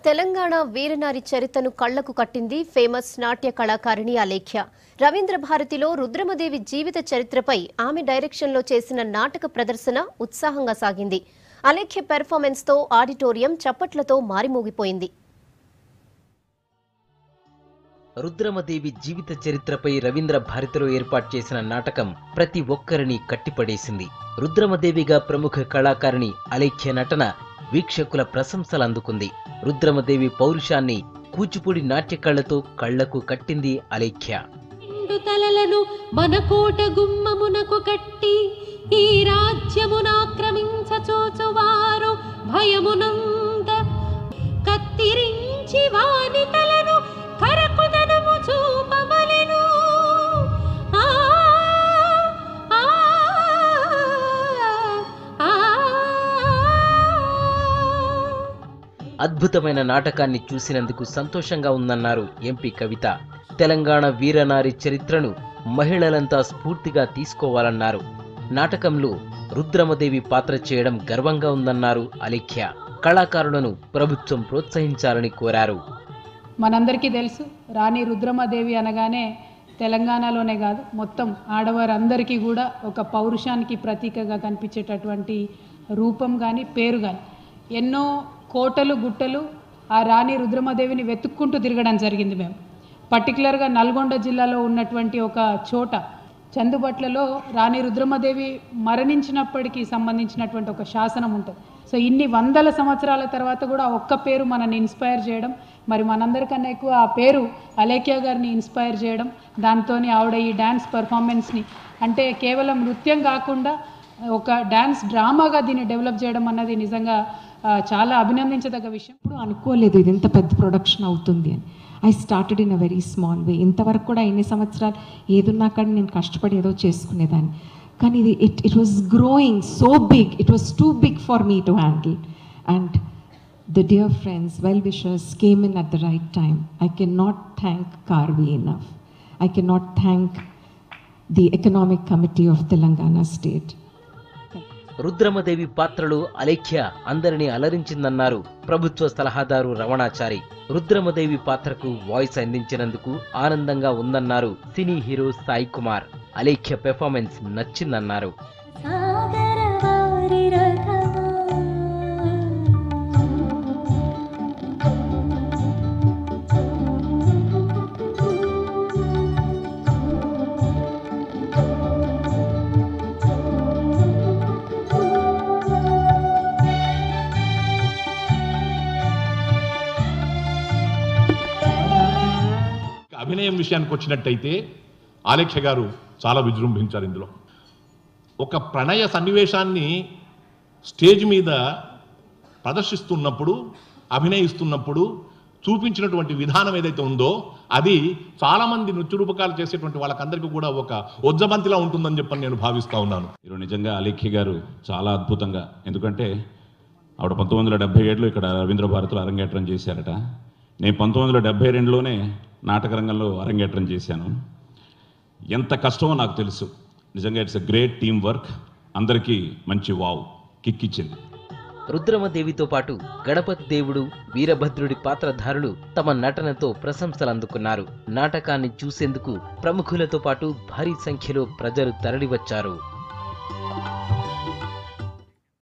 తెలంగాణ వీరనారి చరిత్రను కళ్లకు కట్టింది ఫేమస్ నాట్య కళాకారిణి అలేఖ్య. రవీంద్ర భారతిలో రుద్రమదేవి జీవిత చరిత్రపై ఆమె డైరెక్షన్లో చేసిన నాటక ప్రదర్శన ఉత్సాహంగా సాగింది. అలేఖ్య పెర్ఫార్మెన్స్ తో ఆడిటోరియం చప్పట్లతో మారిమోగిపోయింది. రుద్రమదేవి జీవిత చరిత్రపై రవీంద్ర భారతిలో ఏర్పాటు చేసిన నాటకం ప్రతి ఒక్కరిని కట్టిపడేసింది. రుద్రమదేవిగా ప్రముఖ కళాకారిణి అలేఖ్య నటన వీక్షకుల ప్రశంసలు అందుకుంది. రుద్రమదేవి పౌరుషాన్ని కూచిపూడి నాట్య కళ్లతో కళ్లకు కట్టింది అలేఖ్య. తలలను మన కోట గుమ్మమునకు కట్టి ఈ రాజ్యమునాక్రమించచూచువారు భయమునంద కత్తిరించి వాని తలను కరకుదనము చూపమలెను. అద్భుతమైన నాటకాన్ని చూసినందుకు సంతోషంగా ఉందన్నారు ఎంపీ కవిత. తెలంగాణ వీరనారి చరిత్రను మహిళలంతా స్ఫూర్తిగా తీసుకోవాలన్నారు. నాటకంలో రుద్రమదేవి పాత్ర చేయడం గర్వంగా ఉందన్నారు అలేఖ్య. కళాకారులను ప్రభుత్వం ప్రోత్సహించాలని కోరారు. మనందరికీ తెలుసు, రాణి రుద్రమదేవి అనగానే తెలంగాణలోనే కాదు మొత్తం ఆడవారందరికీ కూడా ఒక పౌరుషానికి ప్రతీకగా కనిపించేటటువంటి రూపం కానీ పేరు కానీ. ఎన్నో కోటలు గుట్టలు ఆ రాణి రుద్రమదేవిని వెతుక్కుంటూ తిరగడం జరిగింది. మేము పర్టికులర్గా నల్గొండ జిల్లాలో ఉన్నటువంటి ఒక చోట చందుబట్లలో రాణి రుద్రమదేవి మరణించినప్పటికీ సంబంధించినటువంటి ఒక శాసనం ఉంటుంది. సో ఇన్ని వందల సంవత్సరాల తర్వాత కూడా ఒక్క పేరు మనల్ని ఇన్స్పైర్ చేయడం, మరి మనందరికన్నా ఎక్కువ ఆ పేరు అలేఖ్య గారిని ఇన్స్పైర్ చేయడం, దాంతో ఆవిడ ఈ డ్యాన్స్ పర్ఫార్మెన్స్ని అంటే కేవలం నృత్యం కాకుండా ఒక డ్యాన్స్ డ్రామాగా దీన్ని డెవలప్ చేయడం అన్నది నిజంగా చాలా అభినందించదగ్గ విషయం. ఇప్పుడు అనుకోలేదు ఇది ఇంత పెద్ద ప్రొడక్షన్ అవుతుంది అని. I started in a very small వే. ఇంతవరకు కూడా ఎన్ని సంవత్సరాలు ఏదున్నా కానీ నేను కష్టపడి ఏదో చేసుకునేదాన్ని. కానీ ఇది it was growing so big. It was too big for me to handle. And the dear friends, well wishers came in at the right time. I can not thank Karvy enough. I can not thank the economic committee of Telangana state. Rudramadevi పాత్రలో అలేఖ్య అందరినీ అలరించిందన్నారు ప్రభుత్వ సలహాదారు రమణాచారి. రుద్రమదేవి పాత్రకు voice అందించినందుకు ఆనందంగా ఉందన్నారు cine hero Sai Kumar. Alekhya performance నచ్చిందన్నారు. అభినయం విషయానికి వచ్చినట్టయితే అలేఖ్య గారు చాలా విజృంభించారు. ఇందులో ఒక ప్రణయ సన్నివేశాన్ని స్టేజ్ మీద ప్రదర్శిస్తున్నప్పుడు, అభినయిస్తున్నప్పుడు చూపించినటువంటి విధానం ఏదైతే ఉందో అది చాలామంది నృత్య రూపకాలు చేసేటువంటి వాళ్ళకందరికీ కూడా ఒక ఉజ్జబంతిలా ఉంటుందని చెప్పని నేను భావిస్తూ ఉన్నాను. ఈరోజు నిజంగా అలేఖ్య గారు చాలా అద్భుతంగా, ఎందుకంటే ఆవిడ 1977లో ఇక్కడ రవీంద్ర భారతిలో అరంగేట్రం చేశారట. నేను 1972లోనే నాటకరంగంలో అరంగేట్రం చేశాను. ఎంత కష్టమో నాకు తెలుసు. నిజంగా it's a great team work. అందరికీ మంచి వావ్ కిక్ ఇచ్చింది. రుద్రమదేవితో పాటు గణపతి దేవుడు, వీరభద్రుడి పాత్రధారులు తమ నటనతో ప్రశంసలు అందుకున్నారు. నాటకాన్ని చూసేందుకు ప్రముఖులతో పాటు భారీ సంఖ్యలో ప్రజలు తరలివచ్చారు.